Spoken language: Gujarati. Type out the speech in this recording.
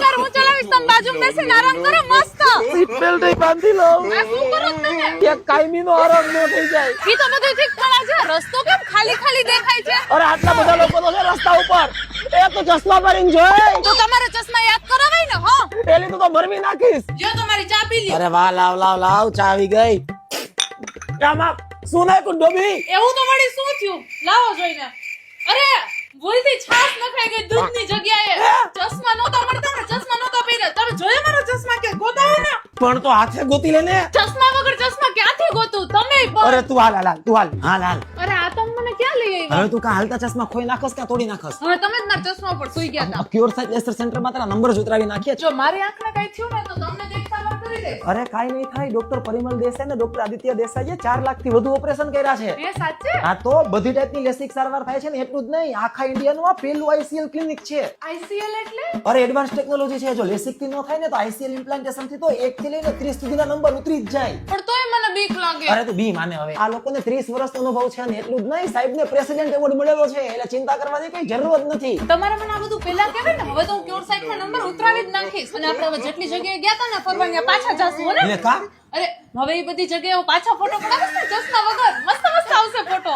કાર હું ચલાવીશ, તમે બાજુમાં બેસીને આરામ કરો મસ્ત. સીટ બેલ્ટ બાંધી લો. આ શું કરો તમે? એક કાયમીનો આરામ ન થઈ જાય. ઈ તો બધું ઠીક થવા છે, રસ્તો કેમ ખાલી ખાલી દેખાય છે? અરે આટલા બધા લોકો તો છે રસ્તા ઉપર. એ તો ચશ્મા પહેરીને જોય. તો તમારે ચશ્મા યાદ કરાવાય ને. હા, પેલી તો ભરવી નાખીશ. જો તમારી ચા પી લ્યો. અરે વાહ, લાવ લાવ લાવ, ચા આવી ગઈ. આમાં શું નાખ્યું ડોબી? એવું તો વળી શું થયું? લાવો જોઈને. અરે ભૂલથી છાશ નખાઈ ગઈ દૂધની જગ્યાએ. ચશ્મા નહોતા મળતા ને, ચશ્મા નહોતા પહેર્યા. તમે જોયો મારો ચશ્મા કે ગોતાવો ને? પણ તો હાથે ગોતી લે ને. ચશ્મા વગર ચશ્મા ક્યાંથી ગોતું? તમે પણ. અરે તું હાલ હાલ હાલ, તું હાલ હાલ હાલ. અરે આ તમે મને ક્યાં લઈ આવ્યા? હવે તું કા હાલતા ચશ્મા ખોઈ નાખસ કે તોડી નાખસ? હવે તમે જ મારા ચશ્મા ઉપર સુઈ ગયા હતા. ક્યોર સાઇઝ લેસર સેન્ટરમાં તારા નંબર જ ઉતરાવી નાખીએ છે. જો મારી આંખને કઈ થયું ને તો તમને જ એક સારવાર કરી દઈશ. અરે કાઈ નહીં થાય. ડોક્ટર પરિમલ દેસાઈ ને ડોક્ટર આદિત્ય દેસાઈએ 4 લાખથી વધુ ઓપરેશન કર્યા છે. એ સાચે? હા તો બધી ટાઈપની લેસિક સારવાર થાય છે ને, એટલું જ નહીં, આખા ઇન્ડિયાનું આ પહેલું આઈસીએલ ક્લિનિક છે. આઈસીએલ એટલે? અરે એડવાન્સ ટેકનોલોજી છે. જો લેસિક થી ન થાય ને તો આઈસીએલ ઇમ્પ્લાન્ટેશન થી તો 1 થી લઈને 30 સુધીના નંબર ઉતરી જ જાય. પણ તોય મને બીક લાગે. અરે તું બી માને. હવે આ લોકોને 30 વર્ષનો અનુભવ છે અને એટલું જ નહીં, સાહેબને પ્રેસિડેન્ટ એવોર્ડ મળેલો છે, એટલે ચિંતા કરવાની કઈ જરૂર જ નથી. તમારે મને આ બધું પહેલા કહેવાય ને. હવે તો હું ક્યોર સાઇટમાં નંબર ઉતરાવી જ નાખીશ. અને આપણે હવે જેટલી જગ્યાએ ગયા હતા ને ફરવા, ત્યાં પાછા જાશું હો ને. એટલે કા અરે હવે એ બધી જગ્યાએ હું પાછા ફોટો પડાવીશ ને ચશ્મા વગર. મસ્ત મસ્ત આવશે ફોટો.